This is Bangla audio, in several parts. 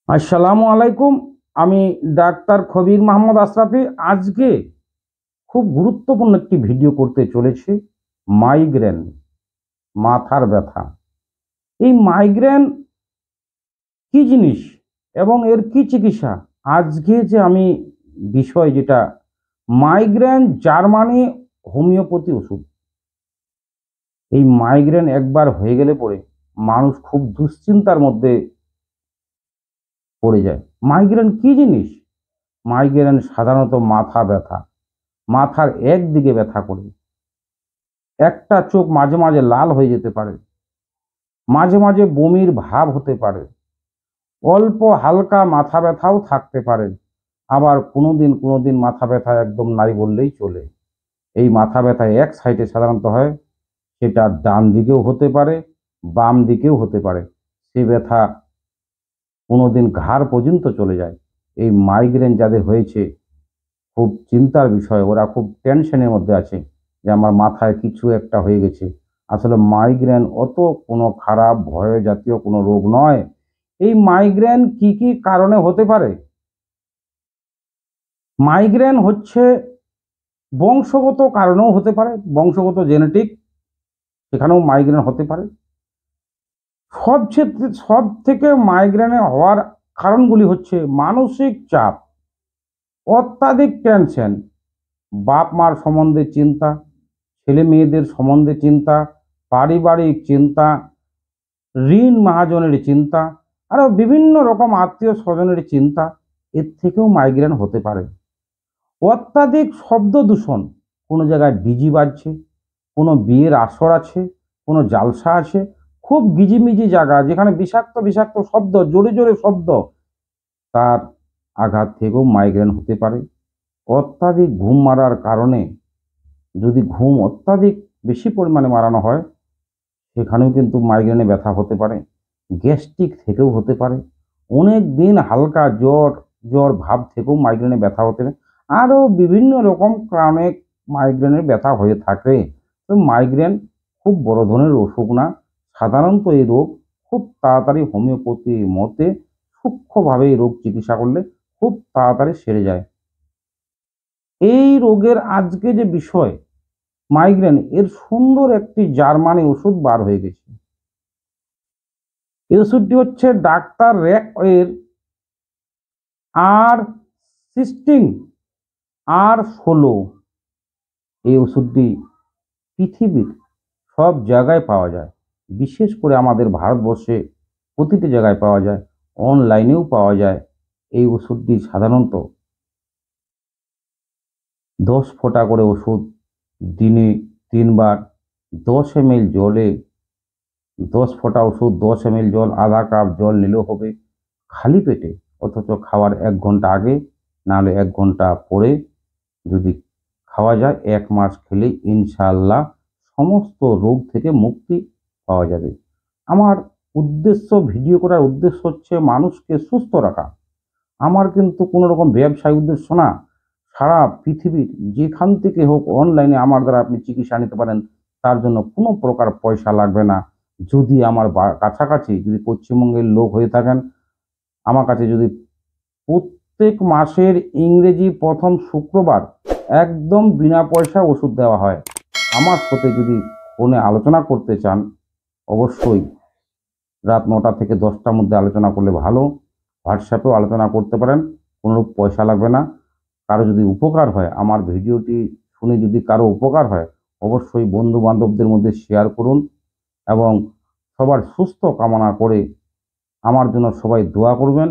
আসসালামু আলাইকুম। আমি ডাক্তার খবির মোহাম্মদ আশরাফি। আজকে খুব গুরুত্বপূর্ণ একটি ভিডিও করতে চলেছি। মাইগ্রেন, মাথার ব্যথা। এই মাইগ্রেন কি জিনিস এবং এর কি চিকিৎসা, আজকে যে আমি বিষয় যেটা মাইগ্রেন জার্মানি হোমিওপ্যাথি ওষুধ। এই মাইগ্রেন একবার হয়ে গেলে পরে মানুষ খুব দুশ্চিন্তার মধ্যে পড়ে যায়। মাইগ্রেন কি জিনিস? মাইগ্রেন সাধারণত মাথা ব্যথা, মাথার একদিকে ব্যথা করে, একটা চোখ মাঝে মাঝে লাল হয়ে যেতে পারে, মাঝে মাঝে বমির ভাব হতে পারে, অল্প হালকা মাথা ব্যথাও থাকতে পারে, আবার কোনোদিন মাথা ব্যথা একদম নাই বললেই চলে। এই মাথা ব্যথা এক সাইডে সাধারণত হয়, সেটা ডান দিকেও হতে পারে, বাম দিকেও হতে পারে। সে ব্যথা কোনোদিন ঘাড় পর্যন্ত চলে যায়। এই মাইগ্রেন যাদের হয়েছে খুব চিন্তার বিষয়, ওরা খুব টেনশনের মধ্যে আছে যে আমার মাথায় কিছু একটা হয়ে গেছে। আসলে মাইগ্রেন অত কোনো খারাপ ভয় জাতীয় কোনো রোগ নয়। এই মাইগ্রেন কি কি কারণে হতে পারে? মাইগ্রেন হচ্ছে বংশগত কারণেও হতে পারে, বংশগত জেনেটিক, সেখানেও মাইগ্রেন হতে পারে। সব থেকে মাইগ্রেনে হওয়ার কারণগুলি হচ্ছে মানসিক চাপ, অত্যাধিক টেনশন, বাপ মার সম্বন্ধে চিন্তা, ছেলে মেয়েদের সম্বন্ধে চিন্তা, পারিবারিক চিন্তা, ঋণ মহাজনের চিন্তা, আরও বিভিন্ন রকম আত্মীয় স্বজনের চিন্তা, এর থেকেও মাইগ্রেন হতে পারে। অত্যাধিক শব্দ দূষণ, কোনো জায়গায় ডিজি বাজছে, কোনো বিয়ের আসর আছে, কোনো জালসা আছে, খুব গিজিমিজি জায়গা যেখানে বিষাক্ত বিষাক্ত শব্দ, জোরে জোরে শব্দ, তার আঘাত থেকেও মাইগ্রেন হতে পারে। অত্যাধিক ঘুম মারার কারণে, যদি ঘুম অত্যাধিক বেশি পরিমাণে মারানো হয়, সেখানেও কিন্তু মাইগ্রেনে ব্যথা হতে পারে। গ্যাস্ট্রিক থেকেও হতে পারে। অনেক দিন হালকা জ্বর জ্বর ভাব থেকেও মাইগ্রেনে ব্যথা হতে পারে। আরও বিভিন্ন রকম কারণে মাইগ্রেনের ব্যথা হয়ে থাকে। তো মাইগ্রেন খুব বড় ধরনের অসুখ না। সাধারণত এই রোগ খুব তাড়াতাড়ি হোমিওপ্যাথি মতে সূক্ষ্মভাবে এই রোগ চিকিৎসা করলে খুব তাড়াতাড়ি সেরে যায়। এই রোগের আজকে যে বিষয় মাইগ্রেন, এর সুন্দর একটি জার্মানি ওষুধ বার হয়ে গেছে। এই ওষুধটি হচ্ছে ডাক্তার র্যাক-এর R16 এই ওষুধটি পৃথিবীর সব জায়গায় পাওয়া যায়, বিশেষ করে আমাদের ভারতবর্ষে প্রতিটি জায়গায় পাওয়া যায়, অনলাইনেও পাওয়া যায়। এই ওষুধটি সাধারণত 10 ফোঁটা করে ওষুধ দিনে 3 বার 10 ml জলে, 10 ফোঁটা ওষুধ 10 ml জল, আধা কাপ জল নিলেও হবে খালি পেটে। অথচ খাওয়ার 1 ঘন্টা আগে, নাহলে 1 ঘন্টা পরে যদি খাওয়া যায়, 1 মাস খেলেই ইনশাআল্লাহ সমস্ত রোগ থেকে মুক্তি পাওয়া যাবে। আমার ভিডিও করার উদ্দেশ্য হচ্ছে মানুষকে সুস্থ রাখা। আমার কিন্তু কোনো রকম ব্যবসায়িক উদ্দেশ্য না। সারা পৃথিবীর যেখান থেকে হোক অনলাইনে আমার দ্বারা আপনি চিকিৎসা নিতে পারেন, তার জন্য কোনো প্রকার পয়সা লাগবে না। যদি আমার কাছাকাছি যদি পশ্চিমবঙ্গের লোক হয়ে থাকেন, আমার কাছে যদি প্রত্যেক মাসের ইংরেজি প্রথম শুক্রবার একদম বিনা পয়সা ওষুধ দেওয়া হয়। আমার সাথে যদি ফোনে আলোচনা করতে চান, অবশ্যই রাত 9টা থেকে 10টার মধ্যে আলোচনা করলে ভালো। হোয়াটসঅ্যাপেও আলোচনা করতে পারেন, কোনোরূপ পয়সা লাগবে না। কারো যদি উপকার হয়, আমার ভিডিওটি শুনে যদি কারো উপকার হয়, অবশ্যই বন্ধু বান্ধবদের মধ্যে শেয়ার করুন এবং সবার সুস্থ কামনা করে আমার জন্য সবাই দোয়া করবেন।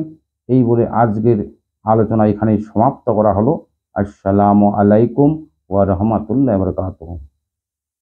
এই বলে আজকের আলোচনা এখানেই সমাপ্ত করা হলো। আসসালামু আলাইকুম ওয়া রাহমাতুল্লাহি ওয়া বারাকাতুহু।